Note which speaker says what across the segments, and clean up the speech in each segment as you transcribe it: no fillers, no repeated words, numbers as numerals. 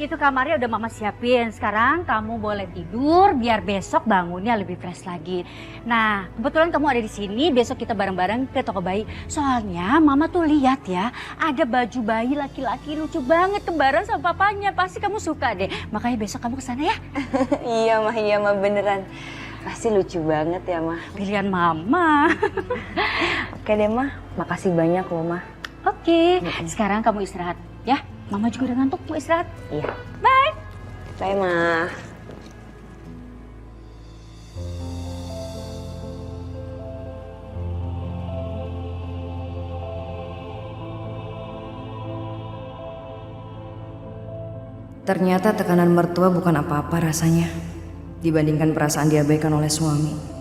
Speaker 1: Itu kamarnya udah mama siapin. Sekarang kamu boleh tidur biar besok bangunnya lebih fresh lagi. Nah, kebetulan kamu ada di sini. Besok kita bareng-bareng ke toko bayi. Soalnya mama tuh lihat ya, ada baju bayi laki-laki lucu banget kembaran sama papanya. Pasti kamu suka deh. Makanya besok kamu kesana ya.
Speaker 2: Iya mah beneran. Pasti lucu banget ya mah.
Speaker 1: Pilihan mama.
Speaker 2: Oke deh mah, makasih banyak loh mah.
Speaker 1: Oke, sekarang kamu istirahat ya. Mama juga udah ngantuk, mau istirahat.
Speaker 2: Iya.
Speaker 1: Bye.
Speaker 2: Bye mah.
Speaker 3: Ternyata tekanan mertua bukan apa-apa rasanya dibandingkan perasaan diabaikan oleh suami.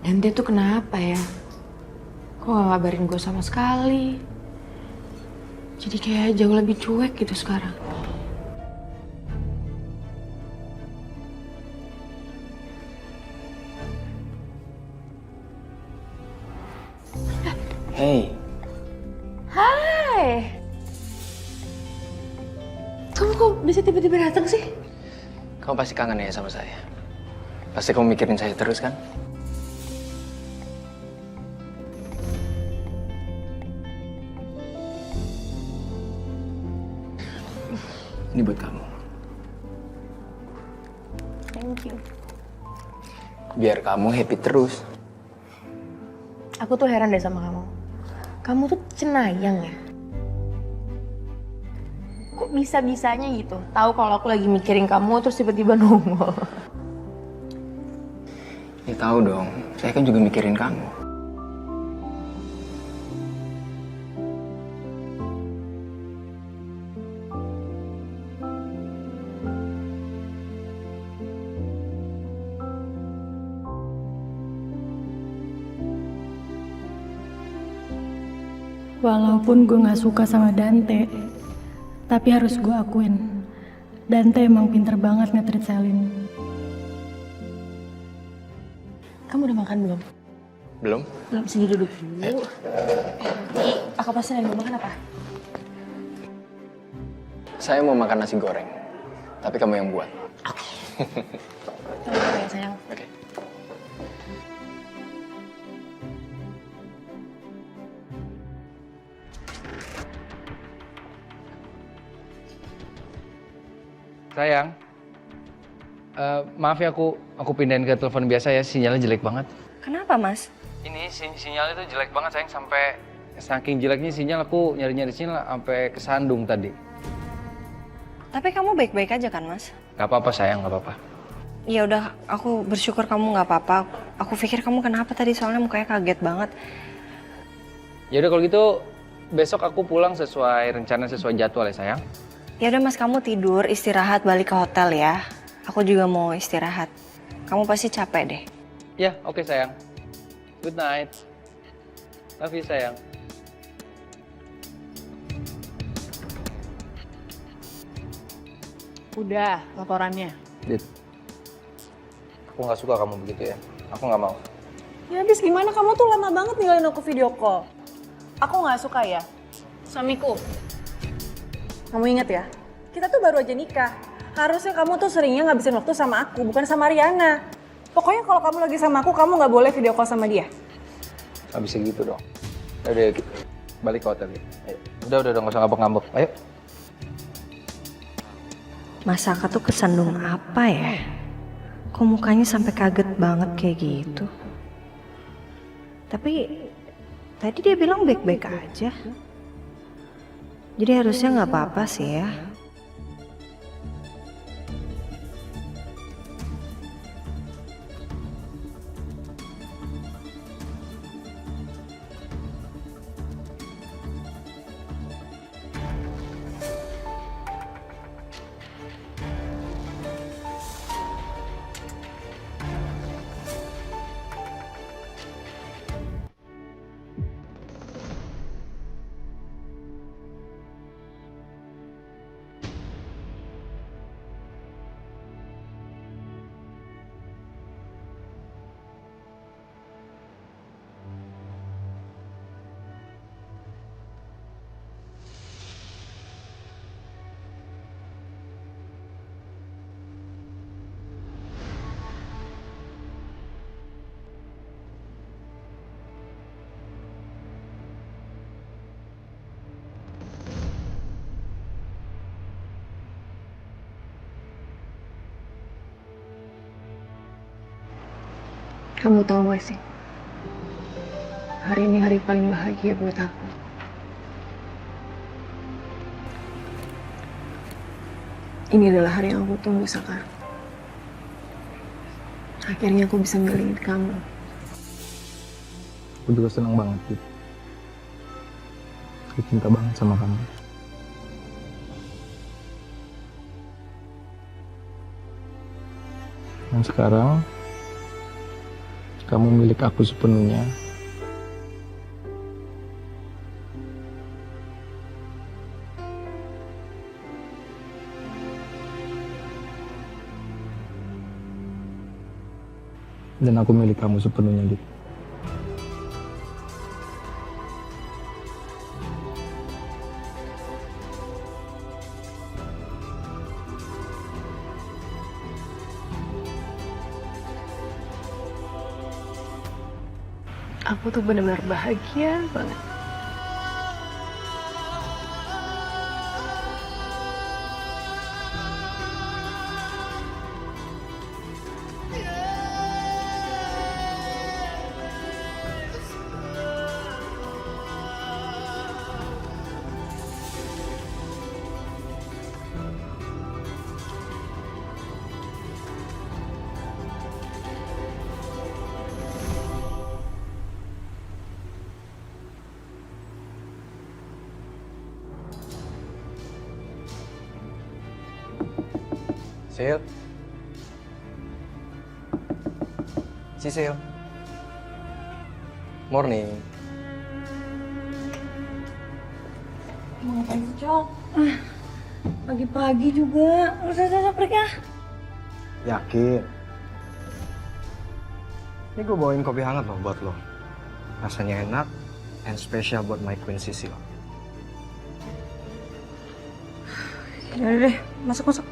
Speaker 4: Dan dia tuh kenapa ya? Kok gak ngabarin gue sama sekali? Jadi kayak jauh lebih cuek gitu sekarang.
Speaker 5: Hey.
Speaker 4: Hai. Kamu kok bisa tiba-tiba datang sih?
Speaker 5: Kamu pasti kangen ya sama saya. Pasti kamu mikirin saya terus kan? Ini buat kamu.
Speaker 4: Thank you.
Speaker 5: Biar kamu happy terus.
Speaker 4: Aku tuh heran deh sama kamu. Kamu tuh cenayang ya? Kok bisa-bisanya gitu? Tahu kalau aku lagi mikirin kamu terus tiba-tiba nongol.
Speaker 5: Ya tahu dong, saya kan juga mikirin kamu.
Speaker 6: Walaupun gue gak suka sama Dante, tapi harus gue akuin, Dante emang pinter banget nge-treat Selin.
Speaker 4: Kamu udah makan belum?
Speaker 5: Belum?
Speaker 4: Belum, sini duduk dulu. Aku pasti mau makan apa?
Speaker 5: Saya mau makan nasi goreng, tapi kamu yang buat.
Speaker 4: Terima kasih ya sayang.
Speaker 5: Oke.
Speaker 7: Sayang, maaf ya aku pindahin ke telepon biasa ya, sinyalnya jelek banget.
Speaker 2: Kenapa mas?
Speaker 7: Ini sinyalnya tuh jelek banget sayang, sampai saking jeleknya sinyal aku nyari-nyari sinyal sampai kesandung tadi.
Speaker 2: Tapi kamu baik-baik aja kan mas?
Speaker 7: Gak apa-apa sayang, gak apa-apa.
Speaker 2: Ya udah, aku bersyukur kamu nggak apa-apa. Aku pikir kamu kenapa tadi soalnya mukanya kaget banget.
Speaker 7: Ya udah kalau gitu besok aku pulang sesuai rencana, sesuai jadwal ya sayang.
Speaker 2: Ya udah mas, kamu tidur, istirahat, balik ke hotel ya. Aku juga mau istirahat. Kamu pasti capek deh.
Speaker 7: Ya oke sayang. Good night. Love you sayang.
Speaker 4: Udah, laporannya.
Speaker 7: Dit, aku gak suka kamu begitu ya. Aku gak mau.
Speaker 8: Ya habis gimana, kamu tuh lama banget ninggalin aku video call. Aku nggak suka ya. Suamiku, kamu inget ya, kita tuh baru aja nikah. Harusnya kamu tuh seringnya ngabisin waktu sama aku, bukan sama Riana. Pokoknya kalau kamu lagi sama aku, kamu nggak boleh video call sama dia.
Speaker 7: Gak bisa gitu dong. Udah kita balik ke hotel ya. Ayo. Udah gak usah ngambek-ngambek. Ayo.
Speaker 2: Mas Saka tuh kesandung apa ya? Kok mukanya sampai kaget banget kayak gitu? Tapi tadi dia bilang baik-baik aja. Jadi harusnya nggak apa-apa sih ya.
Speaker 4: Kamu tahu gak sih? Hari ini hari paling bahagia buat aku. Ini adalah hari yang aku tunggu, Sakar. Akhirnya aku bisa milih kamu.
Speaker 5: Aku juga senang banget, Dit. Aku cinta banget sama kamu. Dan sekarang, kamu milik aku sepenuhnya. Dan aku milik kamu sepenuhnya, Dit.
Speaker 4: Aku tuh benar-benar bahagia banget.
Speaker 5: Sil. Sisil. Morning.
Speaker 2: Mau ngapain, Cok? Pagi-pagi juga. Udah, pergi ah.
Speaker 5: Yakin? Ini gue bawain kopi hangat loh buat lo. Rasanya enak and spesial buat my queen Sisil.
Speaker 2: Yaudah deh, masuk.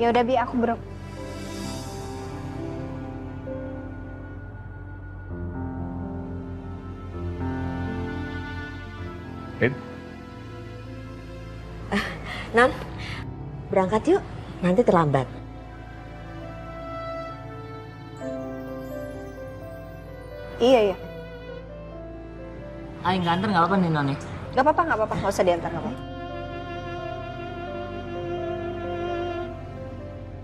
Speaker 2: Ya udah Bi, aku bro.
Speaker 9: Non, berangkat yuk. Nanti terlambat.
Speaker 2: Iya.
Speaker 9: Aing nganter nggak apa-apa nih Non nih.
Speaker 2: Gak apa-apa. Nggak usah diantar, gak apa-apa.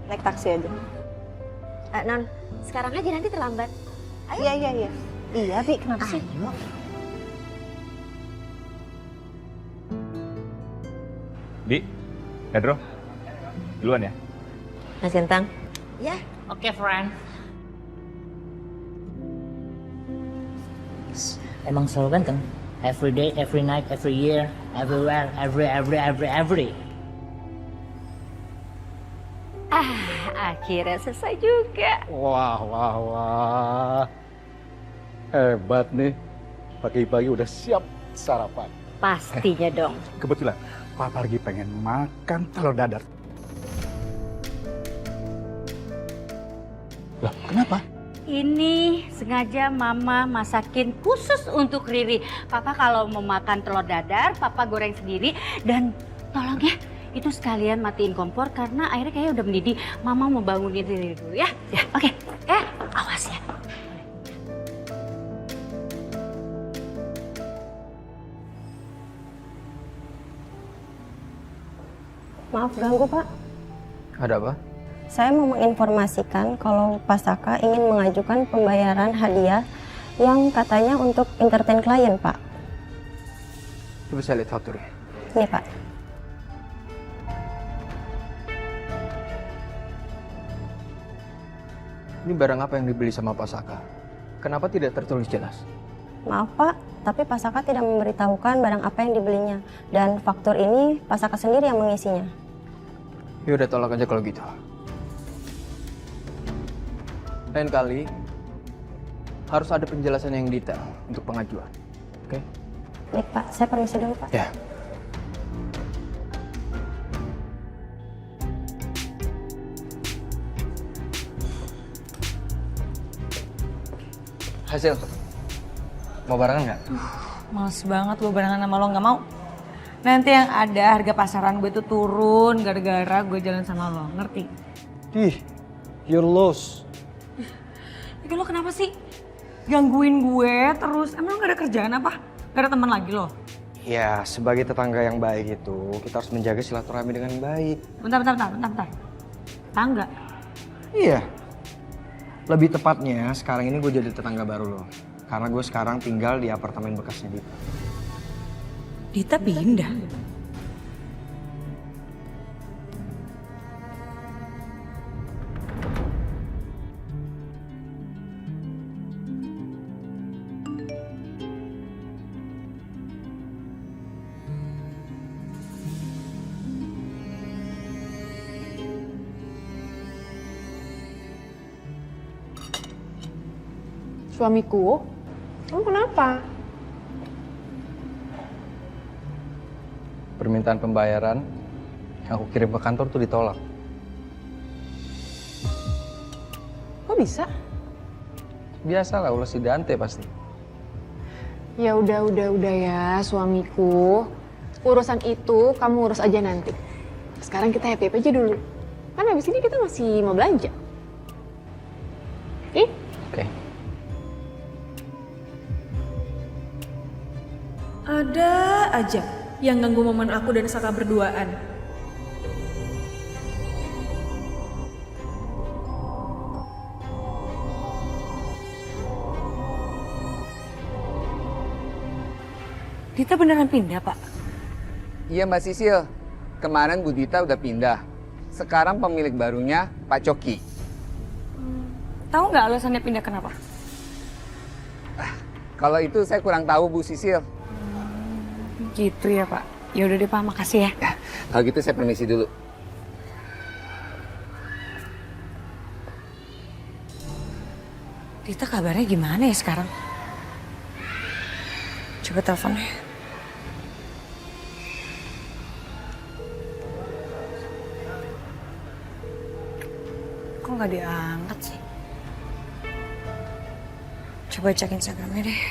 Speaker 2: Naik taksi aja.
Speaker 9: Non, sekarang aja nanti terlambat. Ayo.
Speaker 2: Iya. Iya, Bi, kenapa sih?
Speaker 9: Ayo.
Speaker 10: Di, Pedro, duluan ya.
Speaker 9: Mas Gentang. Ya, oke friend.
Speaker 11: Emang selalu ganteng. Every day, every night, every year, everywhere, every.
Speaker 1: Akhirnya selesai juga.
Speaker 12: Wah. Hebat nih. Pagi-pagi udah siap sarapan.
Speaker 1: Pastinya dong.
Speaker 12: Kebetulan, Papa lagi pengen makan telur dadar. Loh, kenapa?
Speaker 1: Ini sengaja Mama masakin khusus untuk Riri. Papa kalau mau makan telur dadar, Papa goreng sendiri. Dan tolong ya, itu sekalian matiin kompor karena airnya kayaknya udah mendidih. Mama mau bangunin Riri dulu ya. Ya, oke. Awas ya.
Speaker 2: Maaf ganggu, Pak.
Speaker 5: Ada apa?
Speaker 2: Saya mau menginformasikan kalau Pasaka ingin mengajukan pembayaran hadiah yang katanya untuk entertain klien, Pak.
Speaker 5: Coba saya lihat fakturnya.
Speaker 2: Ini, Pak.
Speaker 5: Ini barang apa yang dibeli sama Pasaka? Kenapa tidak tertulis jelas?
Speaker 2: Maaf, Pak, tapi Pasaka tidak memberitahukan barang apa yang dibelinya. Dan faktur ini Pasaka sendiri yang mengisinya.
Speaker 5: Ya udah tolak aja kalau gitu. Lain kali harus ada penjelasan yang detail untuk pengajuan. Oke?
Speaker 2: Baik, Pak. Saya permisi dulu, Pak.
Speaker 5: Ya. Hasil. Mau barengan nggak?
Speaker 3: Males banget gue barengan sama lo, nggak mau.
Speaker 4: Nanti yang ada harga pasaran gue tuh turun gara-gara gue jalan sama lo, ngerti?
Speaker 5: Ih, you're lost.
Speaker 4: Tapi lo kenapa sih gangguin gue terus? Emang lo gak ada kerjaan apa? Gak ada teman lagi lo?
Speaker 5: Ya, sebagai tetangga yang baik itu, kita harus menjaga silaturahmi dengan baik.
Speaker 4: Bentar. Tangga?
Speaker 5: Iya. Lebih tepatnya, sekarang ini gue jadi tetangga baru lo. Karena gue sekarang tinggal di apartemen bekasnya Dita.
Speaker 4: Dita pindah?
Speaker 8: Suamiku, kamu kenapa?
Speaker 7: Permintaan pembayaran yang aku kirim ke kantor tuh ditolak.
Speaker 8: Kok bisa?
Speaker 7: Biasalah ulah si Dante pasti.
Speaker 8: Ya udah ya suamiku. Urusan itu kamu urus aja nanti. Sekarang kita happy aja dulu. Kan habis ini kita masih mau belanja.
Speaker 7: Oke.
Speaker 8: Ada aja yang ganggu momen aku dan Saka berduaan.
Speaker 4: Dita beneran pindah, Pak?
Speaker 13: Iya Mbak Sisil, kemarin Bu Dita udah pindah. Sekarang pemilik barunya Pak Coki.
Speaker 4: Tahu nggak alasannya pindah kenapa?
Speaker 13: Kalau itu saya kurang tahu Bu Sisil.
Speaker 4: Gitu ya, Pak. Ya udah deh, Pak, makasih ya.
Speaker 13: Kalau gitu saya permisi dulu.
Speaker 4: Dita kabarnya gimana ya sekarang? Coba teleponnya. Kok nggak diangkat sih? Coba cek Instagramnya deh.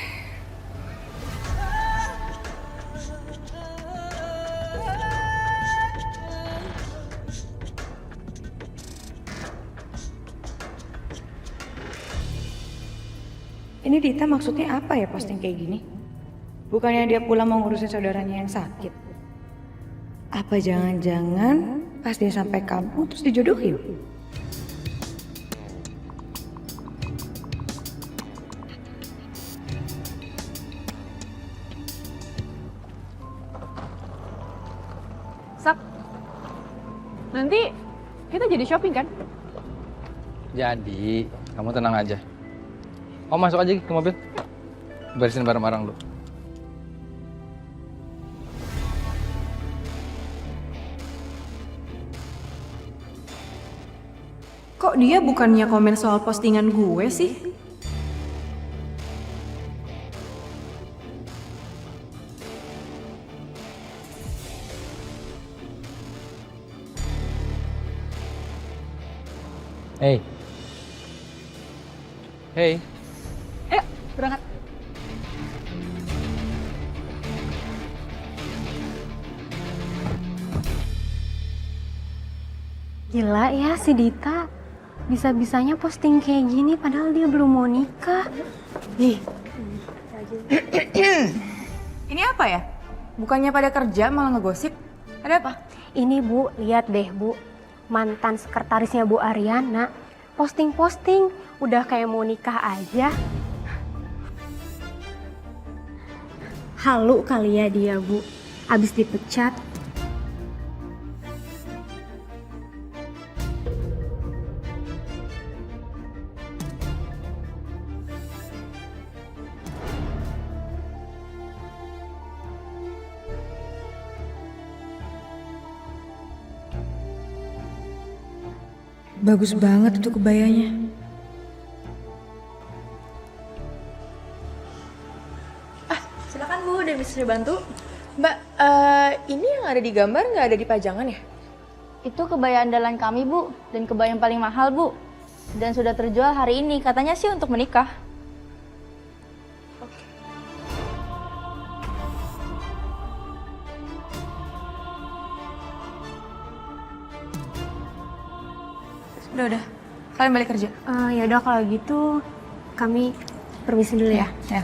Speaker 4: Ini Dita maksudnya apa ya posting kayak gini? Bukannya dia pulang mau ngurusin saudaranya yang sakit? Apa jangan-jangan pas dia sampai kampung terus dijodohin?
Speaker 8: Sak, nanti kita jadi shopping kan?
Speaker 7: Jadi, kamu tenang aja. Kamu masuk aja ke mobil. Barisin barang-barang lu.
Speaker 8: Kok dia bukannya komen soal postingan gue sih?
Speaker 7: Hey.
Speaker 8: Ayo, berangkat.
Speaker 9: Gila ya si Dita. Bisa-bisanya posting kayak gini padahal dia belum mau nikah.
Speaker 4: Nih. Ini apa ya? Bukannya pada kerja malah ngegosip? Ada apa?
Speaker 9: Ini Bu, lihat deh Bu. Mantan sekretarisnya Bu Ariana. Posting-posting, udah kayak mau nikah aja. Halu kali ya dia Bu, abis dipecat.
Speaker 4: Bagus banget itu kebayanya.
Speaker 8: Silakan Bu, udah bisa dibantu. Mbak, ini yang ada di gambar nggak ada di pajangan ya?
Speaker 1: Itu kebaya andalan kami, Bu, dan kebaya yang paling mahal, Bu. Dan sudah terjual hari ini, katanya sih untuk menikah.
Speaker 4: Udah. Kalian balik kerja.
Speaker 9: Ya udah kalau gitu kami permisi dulu ya.
Speaker 4: Ya.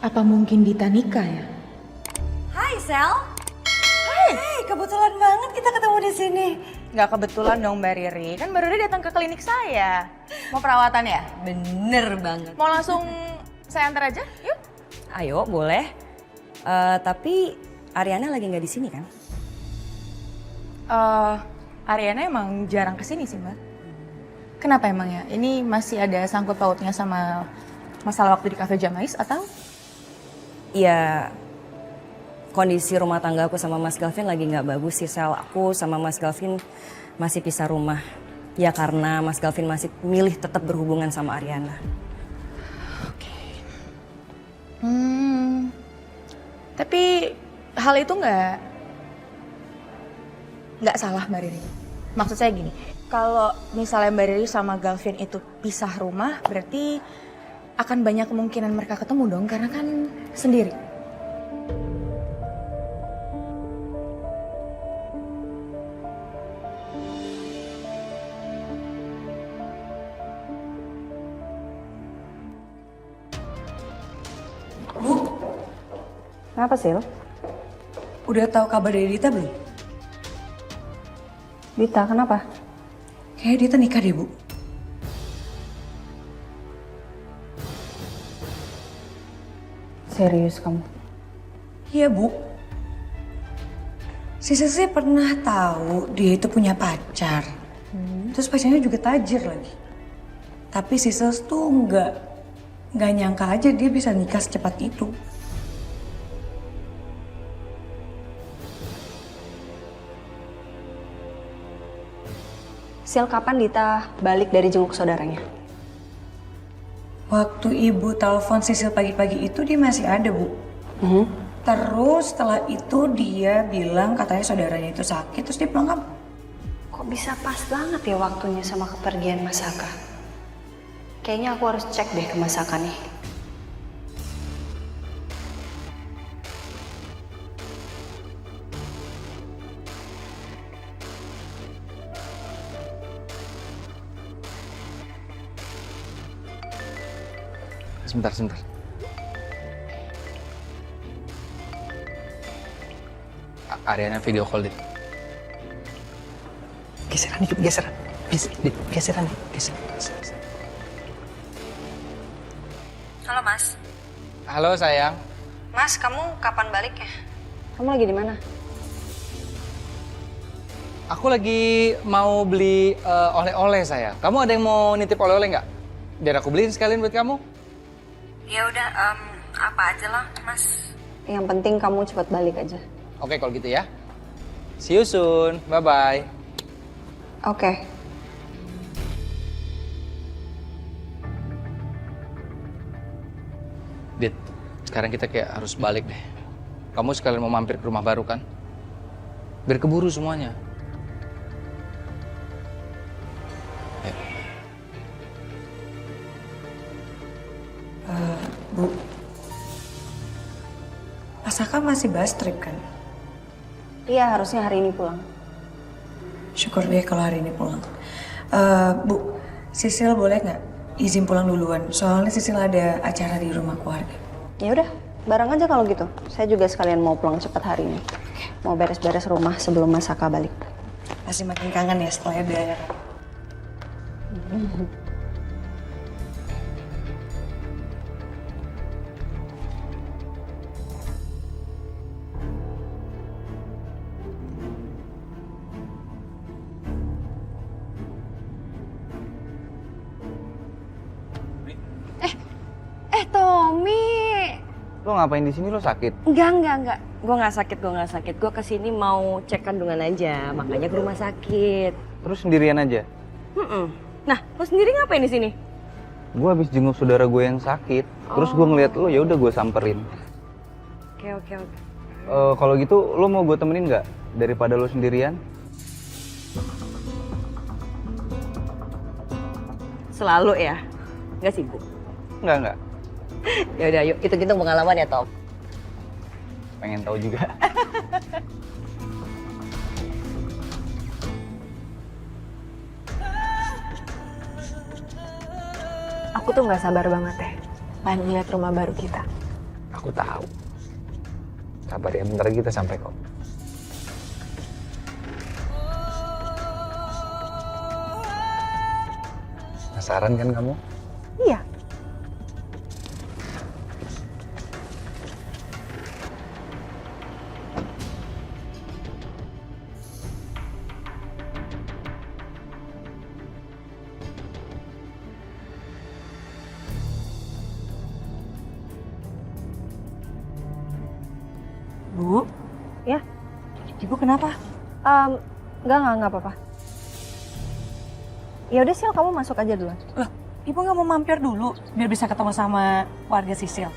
Speaker 4: Apa mungkin Dita nikah ya?
Speaker 2: Hai Sel. Hai, kebetulan banget kita ketemu di sini.
Speaker 4: Nggak kebetulan dong Mbak Riri, kan Mbak Riri datang ke klinik saya. Mau perawatan ya?
Speaker 2: Bener banget.
Speaker 4: Mau langsung saya antar aja? Yuk.
Speaker 3: Ayo, boleh. Tapi Ariana lagi nggak di sini kan?
Speaker 4: Ariana emang jarang kesini sih Mbak. Kenapa emangnya? Ini masih ada sangkut pautnya sama masalah waktu di Cafe Jamais atau?
Speaker 3: Iya, kondisi rumah tangga aku sama Mas Galvin lagi nggak bagus sih Sel. Aku sama Mas Galvin masih pisah rumah. Ya karena Mas Galvin masih milih tetap berhubungan sama Ariana.
Speaker 4: Tapi hal itu nggak salah Mbak Riri. Maksud saya gini, kalau misalnya Mbak Riri sama Galvin itu pisah rumah, berarti akan banyak kemungkinan mereka ketemu dong, karena kan sendiri.
Speaker 2: Kenapa Sil?
Speaker 4: Udah tahu kabar dari Dita belum?
Speaker 2: Dita, kenapa?
Speaker 4: Kayaknya Dita nikah deh, Bu.
Speaker 2: Serius kamu?
Speaker 4: Iya, Bu. Sisi pernah tahu dia itu punya pacar. Terus pacarnya juga tajir lagi. Tapi Sisi tuh nggak nyangka aja dia bisa nikah secepat itu.
Speaker 2: Sil, kapan Dita balik dari jenguk saudaranya?
Speaker 4: Waktu ibu telepon Sisil pagi-pagi itu dia masih ada, Bu. Terus setelah itu dia bilang katanya saudaranya itu sakit, terus dia pulang kampung.
Speaker 2: Kok bisa pas banget ya waktunya sama kepergian Mas Saka? Kayaknya aku harus cek deh ke Mas Saka nih.
Speaker 7: Sebentar. Ariana video call, Dit.
Speaker 5: Geseran dikit, geseran. Geseran.
Speaker 2: Halo Mas.
Speaker 7: Halo sayang.
Speaker 2: Mas, kamu kapan baliknya? Kamu lagi di mana?
Speaker 7: Aku lagi mau beli oleh-oleh sayang. Kamu ada yang mau nitip oleh-oleh nggak? Biar aku beliin sekalian buat kamu.
Speaker 2: Ya udah, apa aja lah, Mas. Yang penting kamu cepat balik aja.
Speaker 7: Oke kalau gitu ya. See you soon. Bye-bye.
Speaker 2: Oke.
Speaker 7: Dit, sekarang kita kayak harus balik deh. Kamu sekalian mau mampir ke rumah baru kan? Biar keburu semuanya.
Speaker 4: Bu, Mas Saka masih bus trip kan?
Speaker 2: Iya, harusnya hari ini pulang.
Speaker 4: Syukur deh kalau hari ini pulang. Bu, Sisil boleh nggak izin pulang duluan? Soalnya Sisil ada acara di rumah keluarga.
Speaker 2: Ya udah, bareng aja kalau gitu. Saya juga sekalian mau pulang cepat hari ini. Mau beres-beres rumah sebelum Mas Saka balik.
Speaker 4: Pasti makin kangen ya setelah ada.
Speaker 2: Tommy.
Speaker 7: Lo ngapain di sini? Lo sakit?
Speaker 2: Enggak. Gue nggak sakit. Gue kesini mau cek kandungan aja, makanya ke rumah sakit.
Speaker 7: Terus sendirian aja?
Speaker 2: Nah, lo sendiri ngapain di sini?
Speaker 7: Gue habis jenguk saudara gue yang sakit. Terus gue ngeliat lo, ya udah gue samperin.
Speaker 2: Oke.
Speaker 7: Kalau gitu lo mau gue temenin nggak? Daripada lo sendirian?
Speaker 2: Selalu ya? Nggak sibuk?
Speaker 7: Enggak.
Speaker 2: Ya udah, yuk hitung-hitung pengalaman ya, Tom.
Speaker 7: Pengen tahu juga.
Speaker 8: Aku tuh nggak sabar banget ya, pengen lihat rumah baru kita.
Speaker 7: Aku tahu. Sabar ya, bentar lagi kita sampai kok. Penasaran kan kamu?
Speaker 8: Iya.
Speaker 4: Bu?
Speaker 2: Ya?
Speaker 4: Ibu kenapa?
Speaker 2: Enggak apa-apa. Ya udah Sil, kamu masuk aja dulu.
Speaker 4: Loh, Ibu nggak mau mampir dulu biar bisa ketemu sama warga Sisil?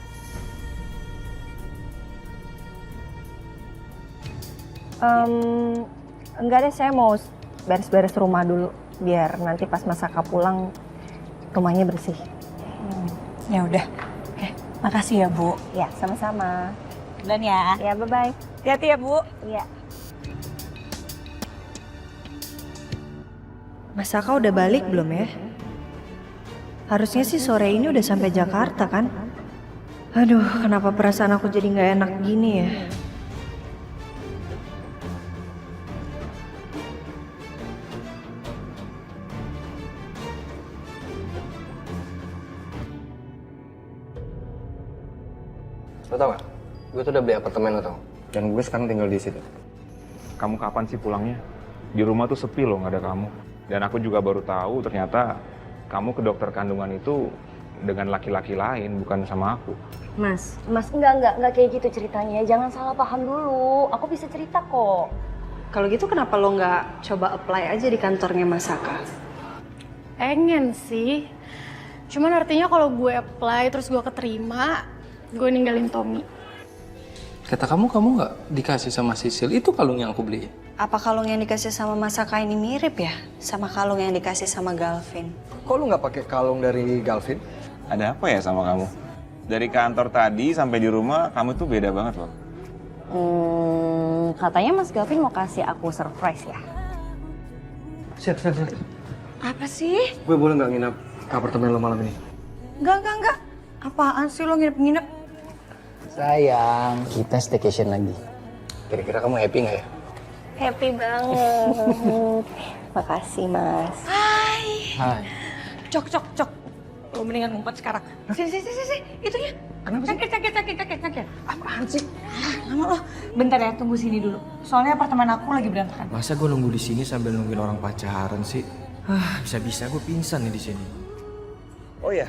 Speaker 2: Enggak deh, saya mau beres-beres rumah dulu biar nanti pas Mas Saka pulang rumahnya bersih.
Speaker 4: Ya udah. Oke, makasih ya Bu.
Speaker 2: Ya, sama-sama.
Speaker 4: Dan ya.
Speaker 2: Ya, bye-bye.
Speaker 4: Hati-hati ya Bu.
Speaker 2: Iya. Mas Saka udah balik belum ya? Harusnya sih sore ini udah sampai Jakarta kan? Aduh, kenapa perasaan aku jadi nggak enak gini ya?
Speaker 5: Lo tau gak? Gue tuh udah beli apartemen lo tau. Dan gue sekarang tinggal di situ.
Speaker 10: Kamu kapan sih pulangnya? Di rumah tuh sepi loh, nggak ada kamu. Dan aku juga baru tahu ternyata kamu ke dokter kandungan itu dengan laki-laki lain, bukan sama aku.
Speaker 2: Mas, enggak kayak gitu ceritanya. Jangan salah paham dulu. Aku bisa cerita kok. Kalau gitu kenapa lo nggak coba apply aja di kantornya Mas Saka?
Speaker 6: Pengen sih. Cuman artinya kalau gue apply terus gue keterima, gue ninggalin Tommy.
Speaker 7: Kata kamu nggak dikasih sama Sisil, itu kalung yang aku beli.
Speaker 2: Apa kalung yang dikasih sama Mas Saka ini mirip ya? Sama kalung yang dikasih sama Galvin?
Speaker 5: Kok lu nggak pakai kalung dari Galvin?
Speaker 10: Ada apa ya sama kamu? Dari kantor tadi sampai di rumah, kamu tuh beda banget loh.
Speaker 3: Katanya Mas Gavin mau kasih aku surprise ya.
Speaker 5: Siap.
Speaker 4: Apa sih?
Speaker 5: Gue boleh nggak nginap ke apartemen lo malam ini?
Speaker 4: Enggak. Apaan sih lo nginep-nginep?
Speaker 11: Sayang, kita staycation lagi.
Speaker 5: Kira-kira kamu happy nggak ya?
Speaker 2: Happy banget. Makasih Mas.
Speaker 7: Hai.
Speaker 4: Cok. Lo mendingan ngumpet sekarang. Sini. Itunya.
Speaker 5: Kenapa sih?
Speaker 4: Cakit. Apaan sih? Lama lo. Bentar ya, tunggu sini dulu. Soalnya apartemen aku lagi berantakan.
Speaker 5: Masa gue nunggu di sini sambil nungguin orang pacaran sih? Bisa-bisa gue pingsan nih di sini.
Speaker 10: Oh ya,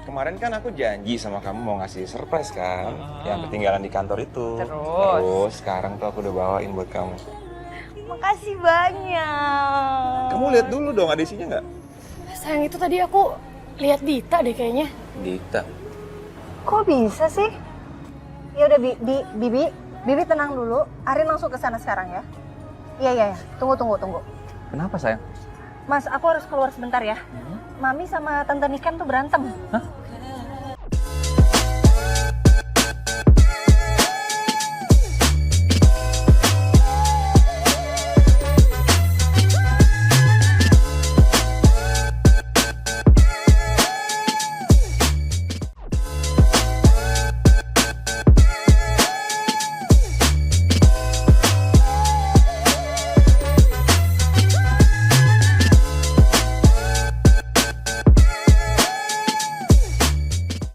Speaker 10: kemarin kan aku janji sama kamu mau ngasih surprise kan, yang ketinggalan di kantor itu. Terus sekarang tuh aku udah bawain buat kamu.
Speaker 2: Makasih banyak.
Speaker 10: Kamu lihat dulu dong, ada isinya nggak?
Speaker 6: Sayang, itu tadi aku lihat Dita deh kayaknya.
Speaker 10: Dita.
Speaker 2: Kok bisa sih? Ya udah Bibi tenang dulu. Arin langsung ke sana sekarang ya. Iya. Tunggu.
Speaker 7: Kenapa sayang?
Speaker 2: Mas, aku harus keluar sebentar ya. Mami sama Tante Niken tuh berantem.
Speaker 7: Hah?